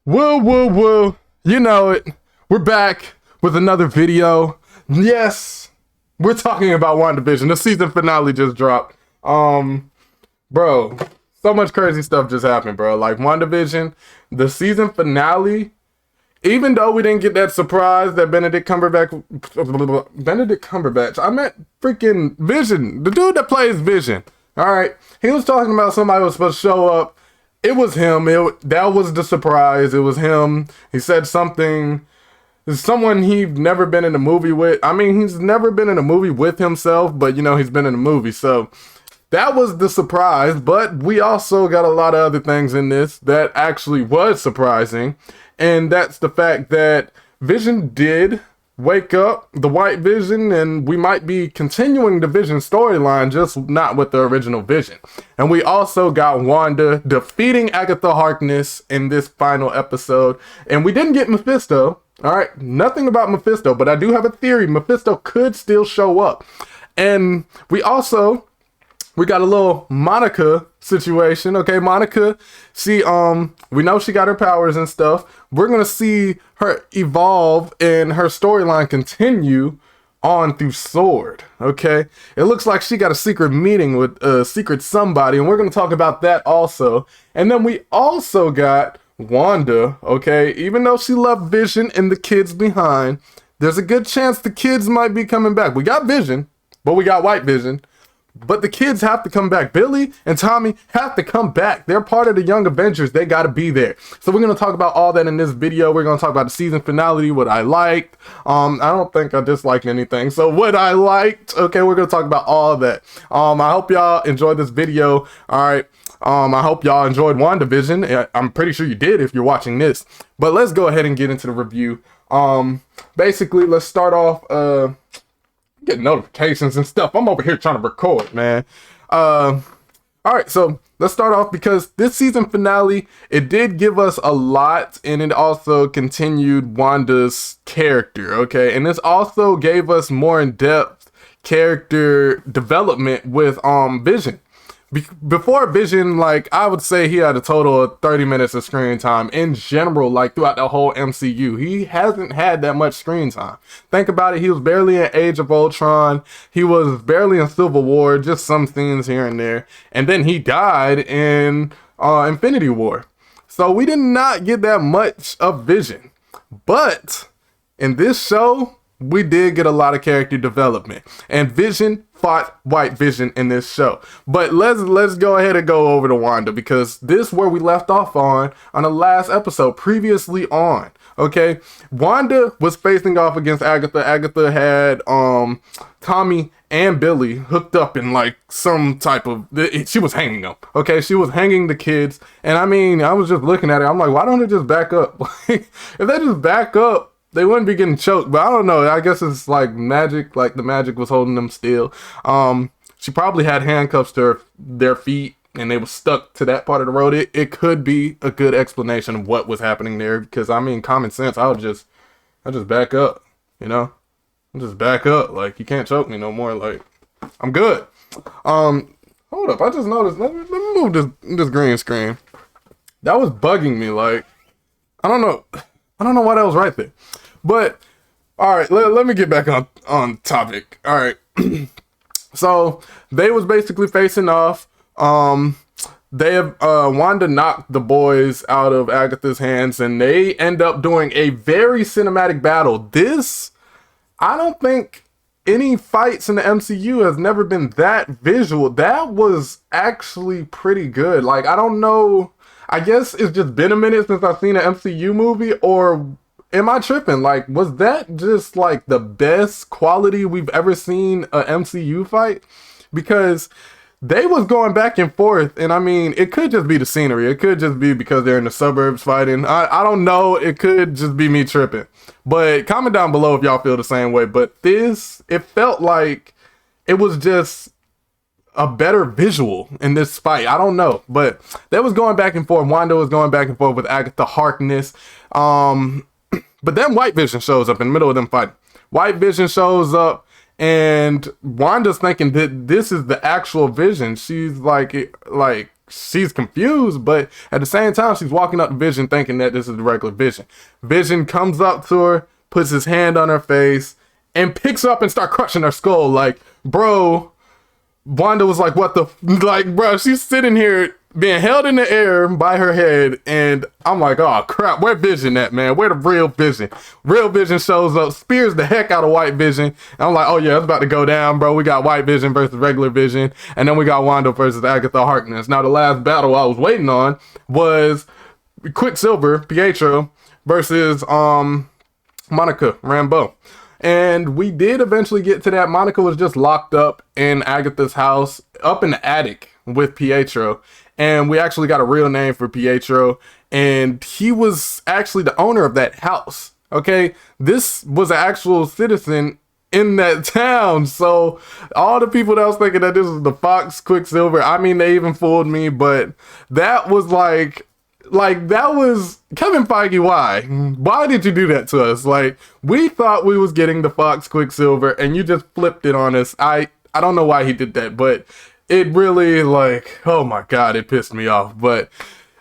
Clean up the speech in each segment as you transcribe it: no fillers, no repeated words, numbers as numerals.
Woo, woo, woo. You know it. We're back with another video. Yes, we're talking about Wandavision. The season finale just dropped. Bro, so much crazy stuff just happened, bro. Like Wandavision, the season finale, even though we didn't get that surprise that Benedict Cumberbatch, I meant freaking Vision, the dude that plays Vision. All right, he was talking about somebody who was supposed to show up. It was him. That was the surprise. It was him. He said something. Someone he'd never been in a movie with. I mean, he's never been in a movie with himself, but you know, he's been in a movie. So that was the surprise. But we also got a lot of other things in this that actually was surprising. And that's the fact that Vision did wake up, the White Vision, and we might be continuing the Vision storyline, just not with the original Vision. And we also got Wanda defeating Agatha Harkness in this final episode. And we didn't get Mephisto. All right, nothing about Mephisto, but I do have a theory. Mephisto could still show up. And we got a little Monica situation. Okay, Monica, we know she got her powers and stuff. We're gonna see her evolve and her storyline continue on through Sword. Okay, it looks like she got a secret meeting with a secret somebody, and we're gonna talk about that also. And then we also got Wanda. Okay, even though she left Vision and the kids behind, there's a good chance the kids might be coming back. We got Vision, but we got White Vision. But the kids have to come back. Billy and Tommy have to come back. They're part of the Young Avengers. They got to be there. So we're going to talk about all that in this video. We're going to talk about the season finale, what I liked. I don't think I disliked anything. So what I liked, okay, we're going to talk about all of that. I hope y'all enjoyed this video. All right. I hope y'all enjoyed WandaVision. I'm pretty sure you did if you're watching this. But let's go ahead and get into the review. Basically, let's start off... Get notifications and stuff. I'm over here trying to record, man. All right, so let's start off because this season finale, it did give us a lot, and it also continued Wanda's character, okay? And this also gave us more in-depth character development with Vision. Before Vision, like, I would say he had a total of 30 minutes of screen time in general, like throughout the whole MCU. He hasn't had that much screen time. Think about it. He was barely in Age of Ultron. He was barely in Civil War, just some scenes here and there. And then he died in Infinity War. So we did not get that much of Vision. But in this show, we did get a lot of character development. And Vision fought White Vision in this show. But let's go ahead and go over to Wanda, because this is where we left off on the last episode, previously on. Okay, Wanda was facing off against Agatha. Agatha had Tommy and Billy hooked up in like some type of, she was hanging them. Okay, she was hanging the kids. And I mean, I was just looking at it. I'm like, why don't they just back up? Like, if they just back up, they wouldn't be getting choked, but I don't know. I guess it's like magic, like the magic was holding them still. She probably had handcuffs to their feet and they were stuck to that part of the road. It could be a good explanation of what was happening there, because I mean, common sense, I just back up, you know? I'll just back up. Like, you can't choke me no more. Like, I'm good. Hold up. I just noticed. Let me move this green screen. That was bugging me. Like, I don't know why that was right there. But, all right, let me get back on topic. All right. So, they was basically facing off. Wanda knocked the boys out of Agatha's hands, and they end up doing a very cinematic battle. This, I don't think any fights in the MCU has never been that visual. That was actually pretty good. Like, I don't know. I guess it's just been a minute since I've seen an MCU movie, or am I tripping? Like, was that just like the best quality we've ever seen a MCU fight? Because they was going back and forth, and I mean, it could just be the scenery. It could just be because they're in the suburbs fighting. I don't know. It could just be me tripping. But comment down below if y'all feel the same way. But this, it felt like it was just a better visual in this fight. I don't know, but that was going back and forth. Wanda was going back and forth with Agatha Harkness. But then White Vision shows up in the middle of them fighting. White Vision shows up, and Wanda's thinking that this is the actual Vision. She's like, she's confused, but at the same time, she's walking up to Vision thinking that this is the regular Vision. Vision comes up to her, puts his hand on her face, and picks up and start crushing her skull. Like, bro, Wanda was like, what the, like, bro, she's sitting here being held in the air by her head, and I'm like, oh crap, where Vision at, man? Where the real Vision? Real Vision shows up, spears the heck out of White Vision, and I'm like, oh yeah, it's about to go down, bro. We got White Vision versus regular Vision, and then we got Wanda versus Agatha Harkness. Now, the last battle I was waiting on was Quicksilver, Pietro, versus Monica Rambeau. And we did eventually get to that. Monica was just locked up in Agatha's house, up in the attic with Pietro. And we actually got a real name for Pietro. And he was actually the owner of that house. Okay, this was an actual citizen in that town. So all the people that was thinking that this was the Fox Quicksilver, I mean, they even fooled me. But that was like that was Kevin Feige. Why did you do that to us? Like, we thought we was getting the Fox Quicksilver and you just flipped it on us. I don't know why he did that, but it really, like, oh my god, it pissed me off. But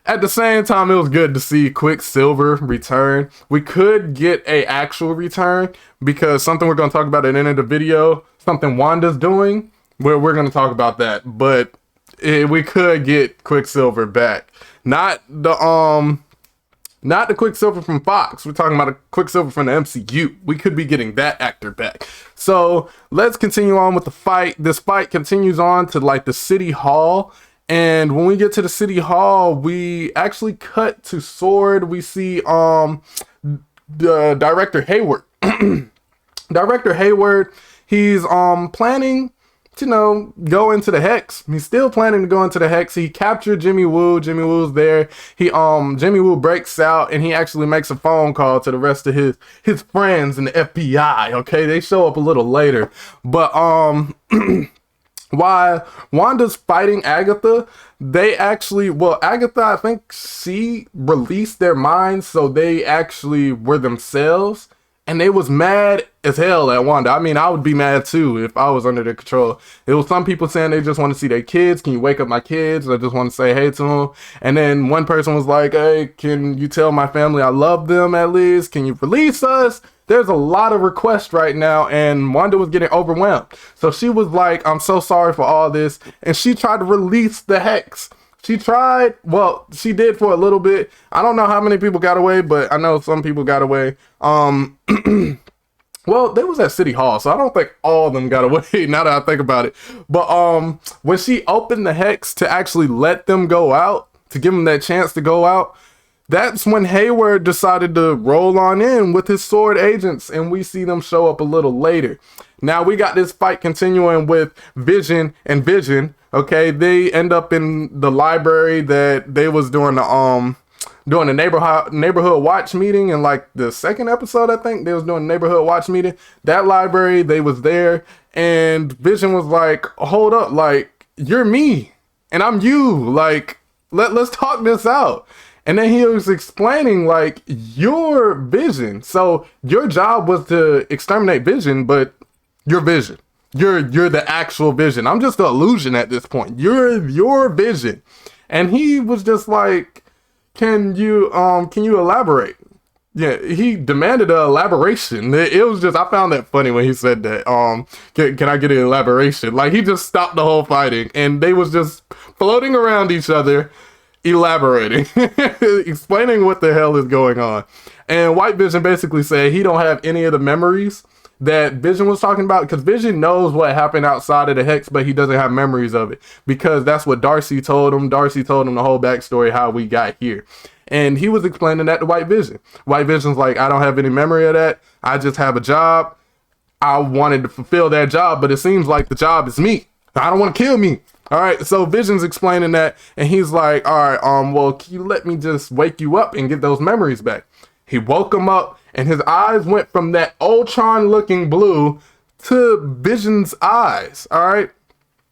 at the same time, it was good to see Quicksilver return. We could get a actual return because something we're going to talk about at the end of the video, something Wanda's doing, where we're going to talk about that. But we could get Quicksilver back. Not the Quicksilver from Fox. We're talking about a Quicksilver from the MCU. We could be getting that actor back. So let's continue on with the fight. This fight continues on to like the city hall. And when we get to the city hall, we actually cut to Sword. We see the Director Hayward. Director Hayward, he's planning to, go into the Hex. He's still planning to go into the Hex. He captured Jimmy Woo. Jimmy Woo's there. Jimmy Woo breaks out and he actually makes a phone call to the rest of his friends in the FBI. Okay, they show up a little later. But while Wanda's fighting Agatha, Agatha, I think she released their minds, so they actually were themselves. And they was mad as hell at Wanda. I mean, I would be mad too if I was under their control. There was some people saying they just want to see their kids. Can you wake up my kids? I just want to say hey to them. And then one person was like, hey, can you tell my family I love them at least? Can you release us? There's a lot of requests right now, and Wanda was getting overwhelmed. So she was like, I'm so sorry for all this. And she tried to release the Hex. She tried, well, she did for a little bit. I don't know how many people got away, but I know some people got away. Well, they was at City Hall, so I don't think all of them got away now that I think about it. But when she opened the Hex to actually let them go out, to give them that chance to go out, that's when Hayward decided to roll on in with his Sword agents, and we see them show up a little later. Now we got this fight continuing with Vision and Vision. Okay, they end up in the library that they was doing the neighborhood watch meeting in like the second episode. I think they was doing a neighborhood watch meeting. That library, they was there, and Vision was like, hold up, like, you're me and I'm you, like, let's talk this out. And then he was explaining, like, you're Vision, so your job was to exterminate Vision, but you're Vision. You're the actual Vision. I'm just the illusion at this point. You're your Vision. And he was just like, can you elaborate? Yeah, he demanded an elaboration. It was just, I found that funny when he said that. Can I get an elaboration? Like, he just stopped the whole fighting, and they was just floating around each other, elaborating, explaining what the hell is going on. And White Vision basically said he don't have any of the memories that Vision was talking about, because Vision knows what happened outside of the Hex, but he doesn't have memories of it, because that's what Darcy told him. Darcy told him the whole backstory, how we got here. And he was explaining that to White Vision. White Vision's like, I don't have any memory of that. I just have a job. I wanted to fulfill that job, but it seems like the job is me. I don't want to kill me. All right, so Vision's explaining that, and he's like, all right, well, can you let me just wake you up and get those memories back? He woke him up, and his eyes went from that Ultron-looking blue to Vision's eyes, all right?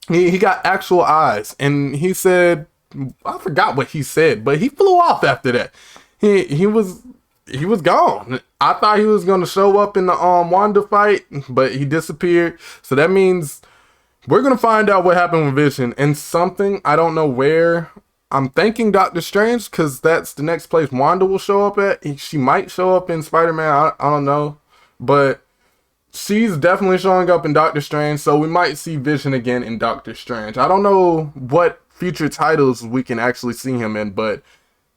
He got actual eyes, and he said, I forgot what he said, but he flew off after that. He was gone. I thought he was going to show up in the Wanda fight, but he disappeared. So that means we're going to find out what happened with Vision, and something, I don't know where, I'm thinking Doctor Strange, because that's the next place Wanda will show up at. She might show up in Spider-Man. I don't know. But she's definitely showing up in Doctor Strange, so we might see Vision again in Doctor Strange. I don't know what future titles we can actually see him in, but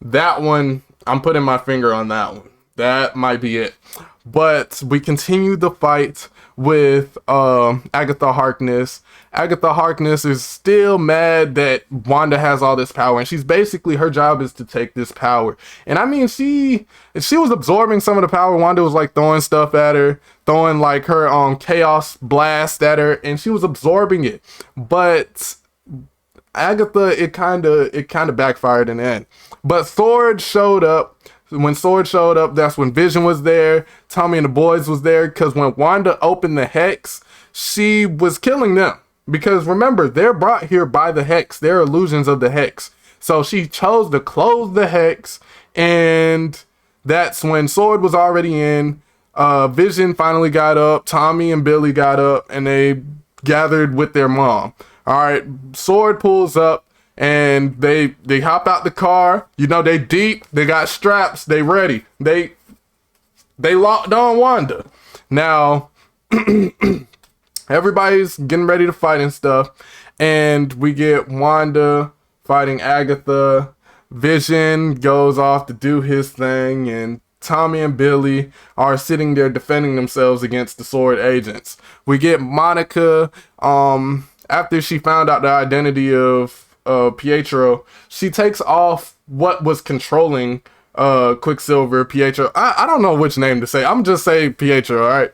that one, I'm putting my finger on that one. That might be it. But we continue the fight with Agatha Harkness. Agatha Harkness is still mad that Wanda has all this power, and she's basically, her job is to take this power. And I mean, she was absorbing some of the power. Wanda was like throwing stuff at her, throwing like her chaos blast at her, and she was absorbing it. But Agatha, it kind of backfired in the end. But Sword showed up. When Sword showed up, that's when Vision was there. Tommy and the boys was there, because when Wanda opened the Hex, she was killing them. Because remember, they're brought here by the Hex. They're illusions of the Hex. So she chose to close the Hex, and that's when Sword was already in. Vision finally got up. Tommy and Billy got up, and they gathered with their mom. All right, Sword pulls up. And they hop out the car. You know, they deep. They got straps. They ready. They locked on Wanda. Now, everybody's getting ready to fight and stuff. And we get Wanda fighting Agatha. Vision goes off to do his thing. And Tommy and Billy are sitting there defending themselves against the Sword agents. We get Monica, after she found out the identity of Pietro, she takes off what was controlling Quicksilver, Pietro. I don't know which name to say. I'm just saying Pietro, all right?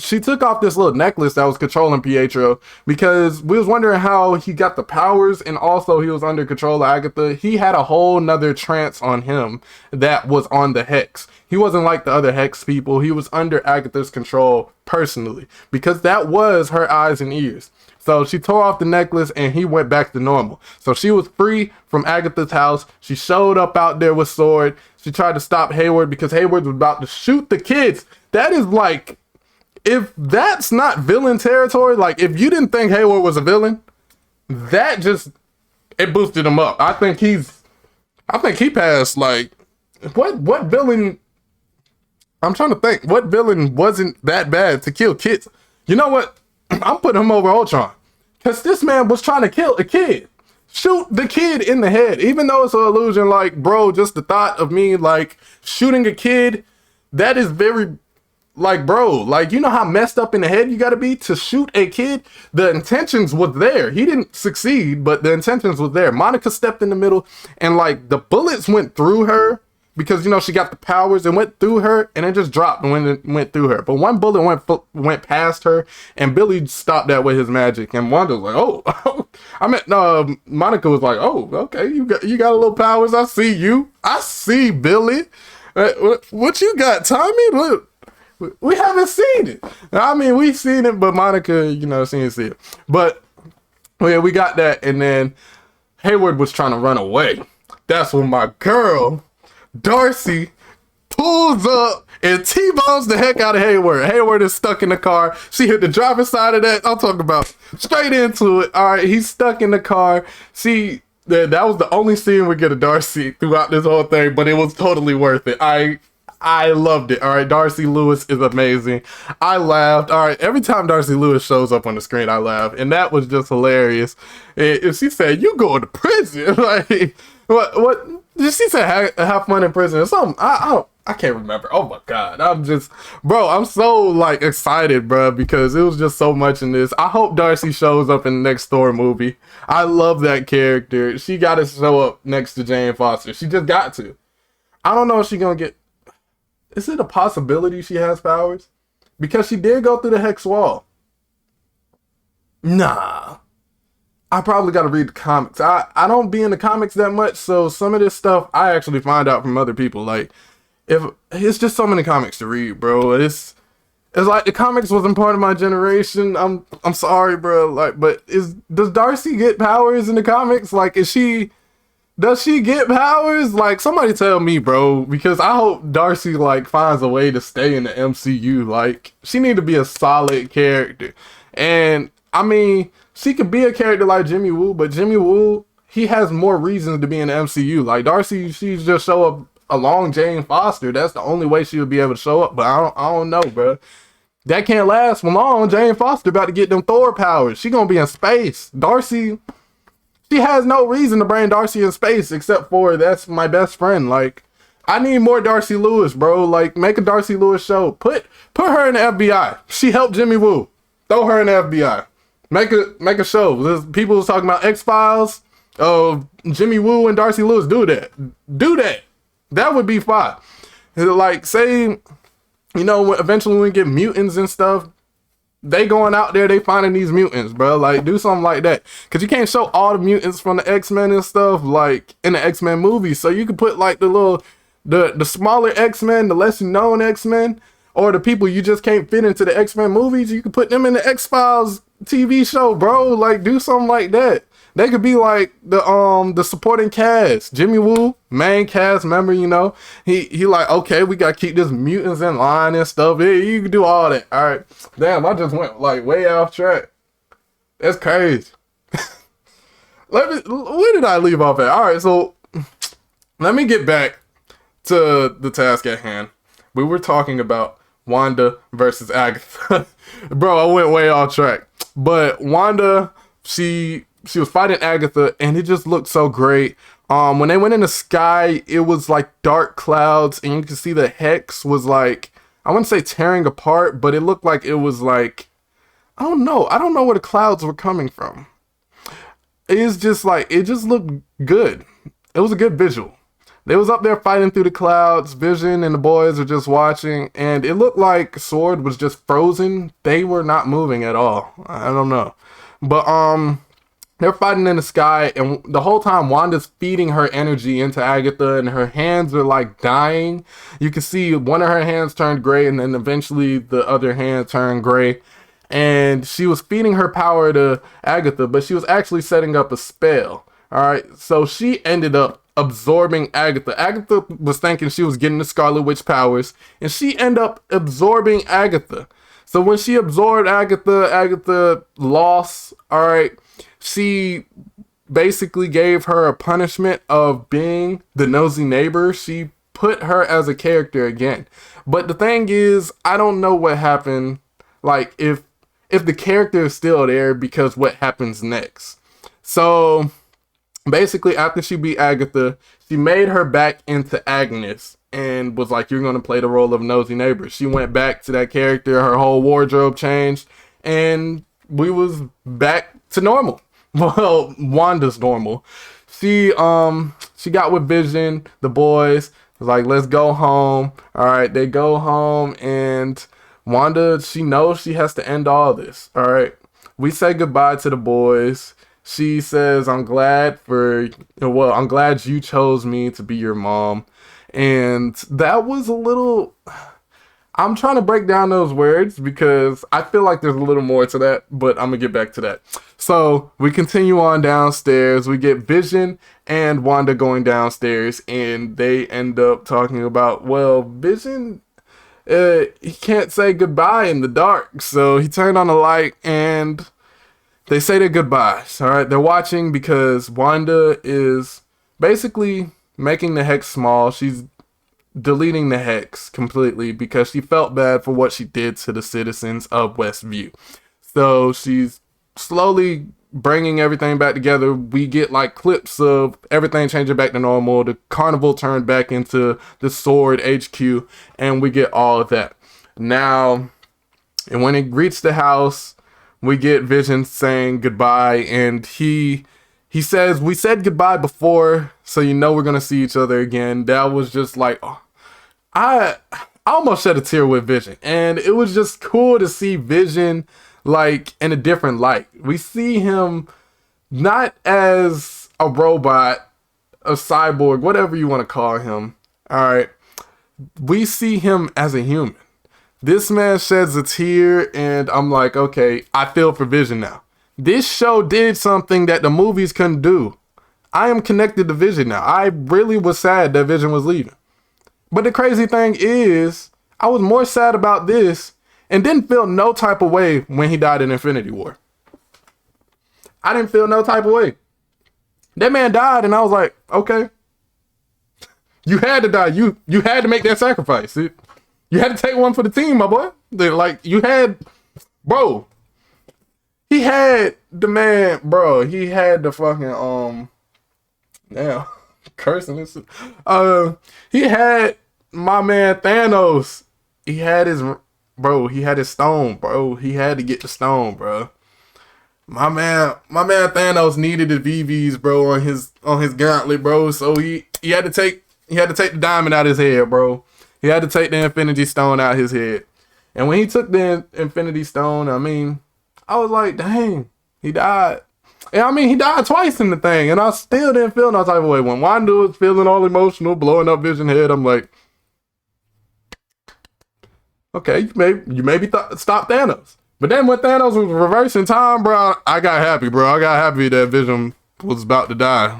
She took off this little necklace that was controlling Pietro, because we was wondering how he got the powers, and also he was under control of Agatha. He had a whole nother trance on him that was on the Hex. He wasn't like the other Hex people. He was under Agatha's control personally, because that was her eyes and ears. So she tore off the necklace, and he went back to normal. So she was free from Agatha's house. She showed up out there with Sword. She tried to stop Hayward, because Hayward was about to shoot the kids. That is like, if that's not villain territory, like if you didn't think Hayward was a villain, that just, it boosted him up. I think he passed, like, what villain, I'm trying to think, what villain wasn't that bad to kill kids? You know what? I'm putting him over Ultron, because this man was trying to kill a kid. Shoot the kid in the head. Even though it's an illusion, like, bro, just the thought of me, like, shooting a kid, that is very, like, bro, like, you know how messed up in the head you gotta be to shoot a kid? The intentions was there. He didn't succeed, but the intentions was there. Monica stepped in the middle, and, like, the bullets went through her, because, you know, she got the powers, and went through her, and it just dropped when it went through her. But one bullet went past her, and Billy stopped that with his magic. And Wanda was like, oh, I mean, Monica was like, oh, okay, you got a little powers. I see you. I see Billy. What you got, Tommy? Look, we haven't seen it. I mean, we've seen it, but Monica, you know, she didn't see it. But yeah, we got that, and then Hayward was trying to run away. That's when my girl Darcy pulls up and T-bones the heck out of Hayward. Hayward is stuck in the car. She hit the driver's side of that. I'm talking about straight into it. All right, he's stuck in the car. See, that was the only scene we get of Darcy throughout this whole thing, but it was totally worth it. I loved it. All right, Darcy Lewis is amazing. I laughed. All right, every time Darcy Lewis shows up on the screen, I laugh, and that was just hilarious. If she said, "You going to prison?" Like, what? She said, "Have fun in prison" or something. I can't remember. Oh my god, I'm so like excited, bro, because it was just so much in this. I hope Darcy shows up in the next Thor movie. I love that character. She got to show up next to Jane Foster. She just got to. I don't know if she's gonna get. Is it a possibility she has powers? Because she did go through the Hex Wall. Nah. I probably got to read the comics. I don't be in the comics that much, so some of this stuff I actually find out from other people. Like, if it's just so many comics to read, bro. It's like the comics wasn't part of my generation. I'm sorry, bro. Like, but does Darcy get powers in the comics? Like, does she get powers? Like, somebody tell me, bro, because I hope Darcy like finds a way to stay in the MCU. Like, she need to be a solid character. And I mean, she could be a character like Jimmy Woo, but Jimmy Woo, he has more reasons to be in the MCU. Like Darcy, she's just show up along Jane Foster. That's the only way she would be able to show up. But I don't know, bro. That can't last for long. Jane Foster about to get them Thor powers. She gonna be in space. Darcy, she has no reason to bring Darcy in space except for that's my best friend. Like, I need more Darcy Lewis, bro. Like, make a Darcy Lewis show. Put her in the FBI. She helped Jimmy Woo. Throw her in the FBI. Make a show. There's people was talking about X-Files. Jimmy Woo and Darcy Lewis. Do that. Do that. That would be fine. Like, say, you know, eventually when we get mutants and stuff, they going out there, they finding these mutants, bro. Like, do something like that. Because you can't show all the mutants from the X-Men and stuff, like, in the X-Men movies. So you could put, like, the smaller X-Men, the less known X-Men, or the people you just can't fit into the X-Men movies. You could put them in the X-Files TV show, bro. Like, do something like that. They could be like the supporting cast. Jimmy Woo, main cast member, you know. He like, okay, we gotta keep this mutants in line and stuff. Yeah, you can do all that. All right. Damn, I just went like way off track. That's crazy. Where did I leave off at? All right, so let me get back to the task at hand. We were talking about Wanda versus Agatha. Bro, I went way off track. But Wanda, she was fighting Agatha, and it just looked so great. When they went in the sky, it was like dark clouds, and you could see the hex was like, I wouldn't say tearing apart, but it looked like it was like, I don't know where the clouds were coming from. It's just like, it just looked good. It was a good visual. They was up there fighting through the clouds. Vision and the boys were just watching, and it looked like Sword was just frozen. They were not moving at all. I don't know. But, they're fighting in the sky, and the whole time Wanda's feeding her energy into Agatha, and her hands are like dying. You can see one of her hands turned gray, and then eventually the other hand turned gray. And she was feeding her power to Agatha, but she was actually setting up a spell. Alright, so she ended up absorbing Agatha. Agatha was thinking she was getting the Scarlet Witch powers, and she ended up absorbing Agatha. So when she absorbed Agatha, Agatha lost. Alright. She basically gave her a punishment of being the nosy neighbor. She put her as a character again. But the thing is, I don't know what happened. Like, if the character is still there, because what happens next. So basically, after she beat Agatha, she made her back into Agnes and was like, you're going to play the role of nosy neighbor. She went back to that character. Her whole wardrobe changed, and we was back to normal. Well, Wanda's normal. She got with Vision, the boys, was like, let's go home. All right, they go home, and Wanda, she knows she has to end all this. All right, we say goodbye to the boys. She says, I'm glad you chose me to be your mom. And that was a little, I'm trying to break down those words because I feel like there's a little more to that, but I'm gonna get back to that. So we continue on downstairs. We get Vision and Wanda going downstairs, and they end up talking about, well, Vision, he can't say goodbye in the dark. So he turned on the light, and they say their goodbyes. All right, they're watching because Wanda is basically making the hex small. She's deleting the hex completely because she felt bad for what she did to the citizens of Westview. So she's slowly bringing everything back together. We get like clips of everything changing back to normal. The carnival turned back into the Sword HQ, and we get all of that. Now, and when it reached the house, we get Vision saying goodbye, and he says, we said goodbye before, so you know we're gonna see each other again. That was just like, oh, I almost shed a tear with Vision, and it was just cool to see Vision like in a different light. We see him not as a robot, a cyborg, whatever you want to call him. All right, we see him as a human. This man sheds a tear, and I'm like, okay, I feel for Vision now. This show did something that the movies couldn't do. I am connected to Vision now. I really was sad that Vision was leaving. But the crazy thing is, I was more sad about this and didn't feel no type of way when he died in Infinity War. I didn't feel no type of way. That man died, and I was like, okay, you had to die. You had to make that sacrifice. You had to take one for the team, my boy. Like, you had, bro. He had the man, bro. He had the fucking now cursing this. He had my man Thanos. He had his bro. He had his stone, bro. He had to get the stone, bro. My man Thanos needed the VVs, bro, on his gauntlet, bro. So he had to take the diamond out of his head, bro. He had to take the Infinity Stone out of his head. And when he took the Infinity Stone, I mean, I was like, dang, he died. And I mean, he died twice in the thing, and I still didn't feel no type of way. When Wanda was feeling all emotional, blowing up Vision head, I'm like, okay, you maybe stop Thanos. But then when Thanos was reversing time, bro, I got happy, bro. I got happy that Vision was about to die.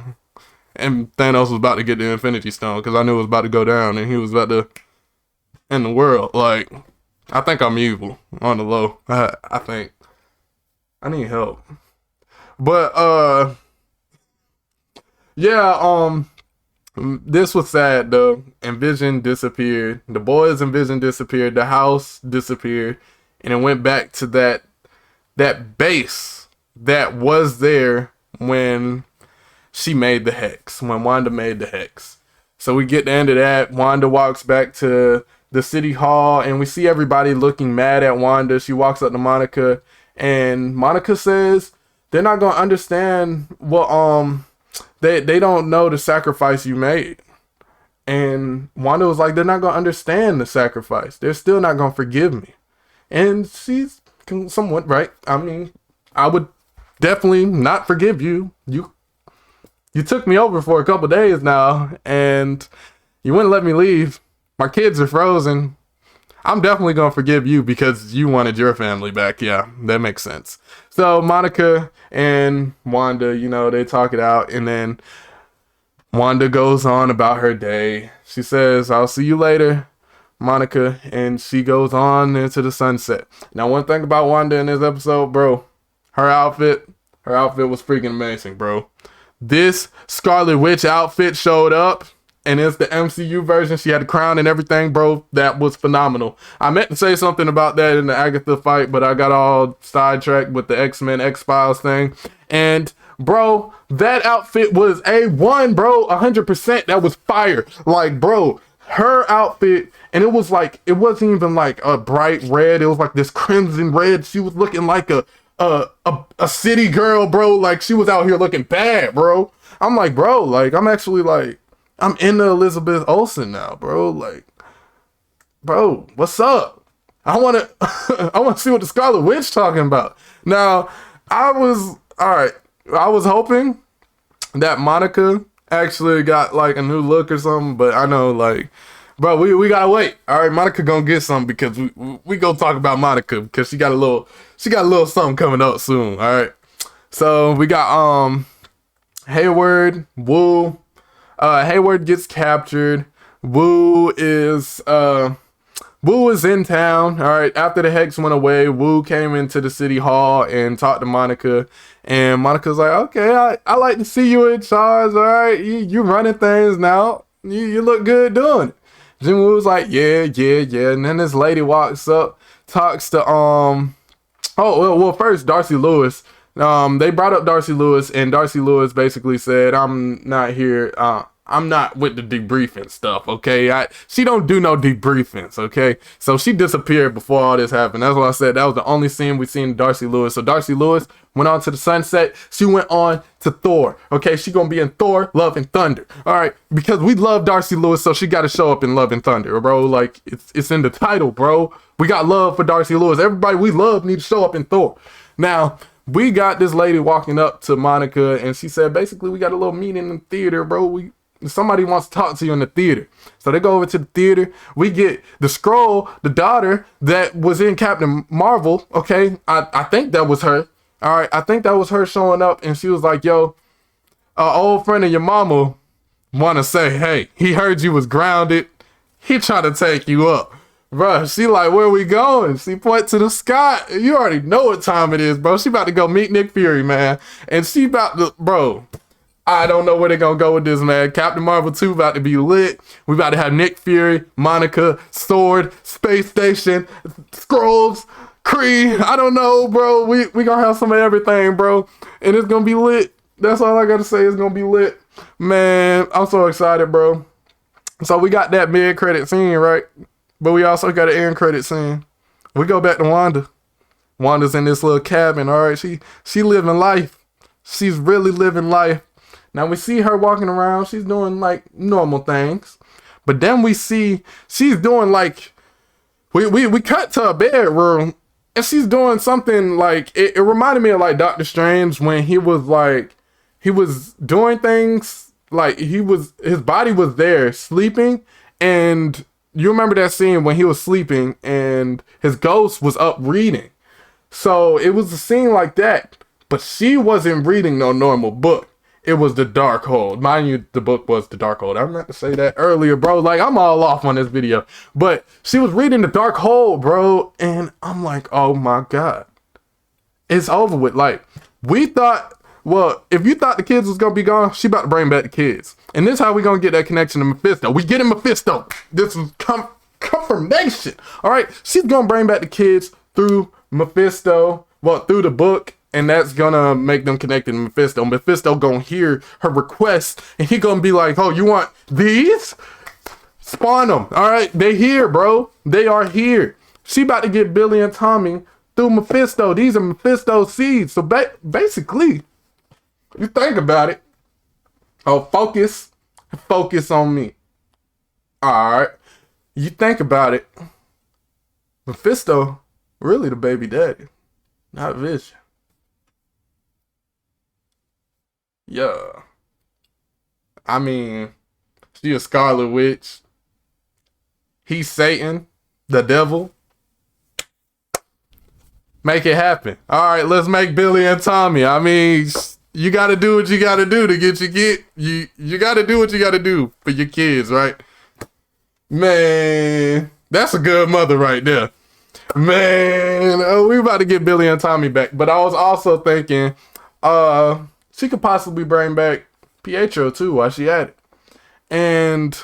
And Thanos was about to get the Infinity Stone, because I knew it was about to go down, and he was about to end the world. Like, I think I'm evil on the low. I think. I need help. But, yeah, this was sad, though. And Vision disappeared. The boys and Vision disappeared. The house disappeared. And it went back to that base that was there when she made the hex, when Wanda made the hex. So we get the end of that. Wanda walks back to the city hall, and we see everybody looking mad at Wanda. She walks up to Monica, and Monica says they're not gonna understand what they don't know the sacrifice you made. And Wanda was like, they're not gonna understand the sacrifice. They're still not gonna forgive me. And she's somewhat right. I mean, I would definitely not forgive you. You took me over for a couple days now, and you wouldn't let me leave. My kids are frozen. I'm definitely going to forgive you because you wanted your family back. Yeah, that makes sense. So Monica and Wanda, you know, they talk it out, and then Wanda goes on about her day. She says, I'll see you later, Monica, and she goes on into the sunset. Now, one thing about Wanda in this episode, bro, her outfit was freaking amazing, bro. This Scarlet Witch outfit showed up, and it's the MCU version. She had the crown and everything, bro. That was phenomenal. I meant to say something about that in the Agatha fight, but I got all sidetracked with the X-Men X-Files thing. And, bro, that outfit was A1, bro. 100%. That was fire. Like, bro, her outfit, and it was like, it wasn't even like a bright red. It was like this crimson red. She was looking like a city girl, bro. Like, she was out here looking bad, bro. I'm like, bro, like, I'm actually like, I'm into Elizabeth Olsen now, bro. Like, bro, what's up? I want to see what the Scarlet Witch talking about. Now, I was hoping that Monica actually got like a new look or something, but I know, like, bro, we gotta wait. All right, Monica gonna get something because we gonna talk about Monica because she got a little something coming up soon. All right, so we got Hayward, Wu. Hayward gets captured. Wu is in town. All right, after the hex went away, Wu came into the city hall and talked to Monica. And Monica's like, okay, I like to see you in charge. All right, you running things now. You look good doing it. Jim Woo's like, yeah. And then this lady walks up, talks to first Darcy Lewis. They brought up Darcy Lewis, and Darcy Lewis basically said, I'm not here. I'm not with the debriefing stuff, okay? She don't do no debriefings, okay? So she disappeared before all this happened. That's why I said that was the only scene we seen Darcy Lewis. So Darcy Lewis went on to the sunset. She went on to Thor, okay? She gonna be in Thor, Love and Thunder, all right? Because we love Darcy Lewis, so she got to show up in Love and Thunder, bro. Like, it's in the title, bro. We got love for Darcy Lewis. Everybody we love need to show up in Thor. Now, we got this lady walking up to Monica, and she said, basically, we got a little meeting in the theater, bro. Somebody wants to talk to you in the theater. So they go over to the theater. We get the Skrull, the daughter that was in Captain Marvel. Okay, I think that was her. All right, I think that was her showing up, and she was like, yo, an old friend of your mama want to say, hey, he heard you was grounded. He trying to take you up. Bro, she like, where we going? She point to the sky. You already know what time it is, bro. She about to go meet Nick Fury, man. And she about to, bro, I don't know where they're gonna go with this, man. Captain Marvel 2 about to be lit. We about to have Nick Fury, Monica, Sword, Space Station, Skrulls, Kree. I don't know, bro. We gonna have some of everything, bro. And it's gonna be lit. That's all I gotta say. It's gonna be lit. Man, I'm so excited, bro. So we got that mid-credit scene, right? But we also got an end credit scene. We go back to Wanda. Wanda's in this little cabin, all right? She living life. She's really living life. Now we see her walking around. She's doing like normal things. But then we see she's doing like, we cut to a bedroom and she's doing something like, it reminded me of like Doctor Strange when he was doing things like his body was there sleeping, and you remember that scene when he was sleeping and his ghost was up reading. So it was a scene like that, but she wasn't reading no normal book. It was the Darkhold. Mind you, the book was the Darkhold. I meant to say that earlier, bro. Like, I'm all off on this video. But she was reading the Darkhold, bro. And I'm like, oh my God. It's over with. Like, we thought, well, if you thought the kids was going to be gone, she about to bring back the kids. And this is how we going to get that connection to Mephisto. We get in Mephisto. This is confirmation. All right. She's going to bring back the kids through Mephisto. Well, through the book. And that's gonna make them connected to Mephisto. Mephisto gonna hear her request, and he gonna be like, oh, you want these? Spawn them. All right, they here, bro. They are here. She about to get Billy and Tommy through Mephisto. These are Mephisto seeds. So basically, you think about it. Oh, focus on me. All right. You think about it. Mephisto, really the baby daddy, not Vision. Yeah. I mean, she a Scarlet Witch. He's Satan, the devil. Make it happen. All right, let's make Billy and Tommy. I mean, you got to do what you got to do to get your kid. You got to do what you got to do for your kids, right? Man, that's a good mother right there. Man, we about to get Billy and Tommy back. But I was also thinking, she could possibly bring back Pietro too while she at it. And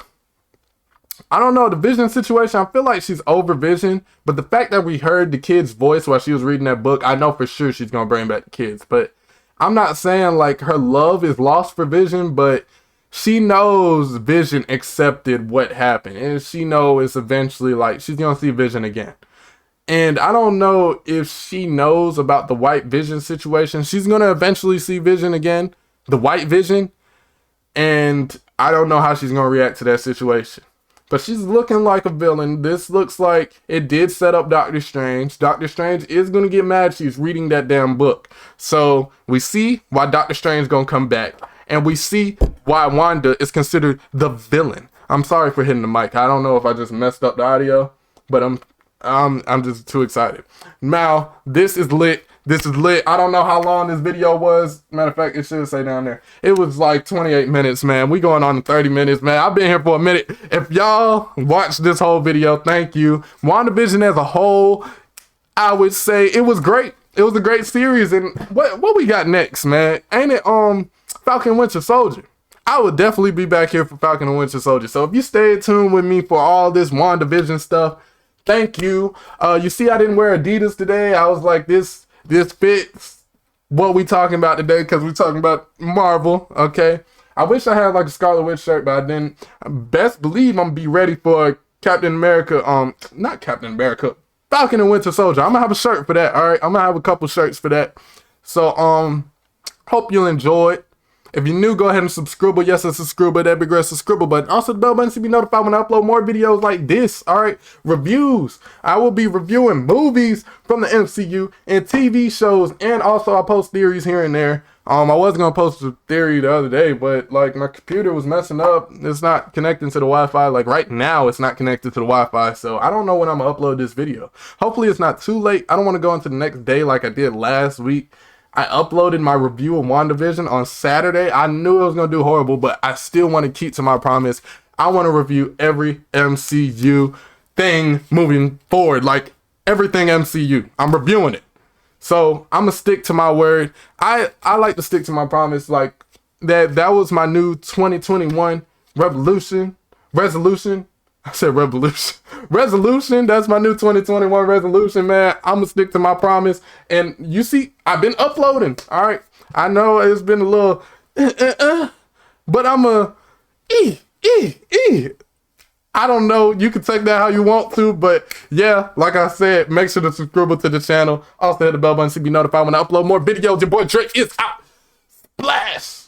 I don't know, the Vision situation, I feel like she's over Vision, but the fact that we heard the kid's voice while she was reading that book, I know for sure she's going to bring back the kids. But I'm not saying like her love is lost for Vision, but she knows Vision accepted what happened. And she knows it's eventually like she's going to see Vision again. And I don't know if she knows about the White Vision situation. She's going to eventually see Vision again, the White Vision. And I don't know how she's going to react to that situation. But she's looking like a villain. This looks like it did set up Doctor Strange. Doctor Strange is going to get mad she's reading that damn book. So we see why Doctor Strange is going to come back. And we see why Wanda is considered the villain. I'm sorry for hitting the mic. I don't know if I just messed up the audio, but I'm just too excited. Now, this is lit. This is lit. I don't know how long this video was. Matter of fact, it should say down there. It was like 28 minutes, man. We going on 30 minutes, man. I've been here for a minute. If y'all watched this whole video, thank you. WandaVision as a whole, I would say it was great. It was a great series. And what we got next, man? Ain't it Falcon Winter Soldier? I would definitely be back here for Falcon and Winter Soldier. So if you stay tuned with me for all this WandaVision stuff, thank you. You see, I didn't wear Adidas today. I was like, this fits what we talking about today because we talking about Marvel, okay? I wish I had like a Scarlet Witch shirt, but I didn't. Best believe I'm gonna be ready for Captain America. Not Captain America, Falcon and Winter Soldier. I'm gonna have a shirt for that. All right, I'm gonna have a couple shirts for that. So hope you enjoyed. If you're new, go ahead and subscribe. Yes, it's subscribe. That big red subscribe button. Also, the bell button to be notified when I upload more videos like this. All right, reviews. I will be reviewing movies from the MCU and TV shows, and also I post theories here and there. I was gonna post a theory the other day, but like my computer was messing up. It's not connecting to the Wi-Fi. Like right now, it's not connected to the Wi-Fi, so I don't know when I'm gonna upload this video. Hopefully, it's not too late. I don't want to go into the next day like I did last week. I uploaded my review of WandaVision on Saturday. I knew it was going to do horrible, but I still want to keep to my promise. I want to review every MCU thing moving forward, like everything MCU. I'm reviewing it. So I'm going to stick to my word. I like to stick to my promise. Like that was my new 2021 resolution. I said revolution. Resolution. That's my new 2021 resolution, man. I'm gonna stick to my promise. And you see, I've been uploading. All right. I know it's been a little, but I'm I don't know. You can take that how you want to, but yeah, like I said, make sure to subscribe to the channel. Also hit the bell button to be notified when I upload more videos. Your boy Drake is out. Splash.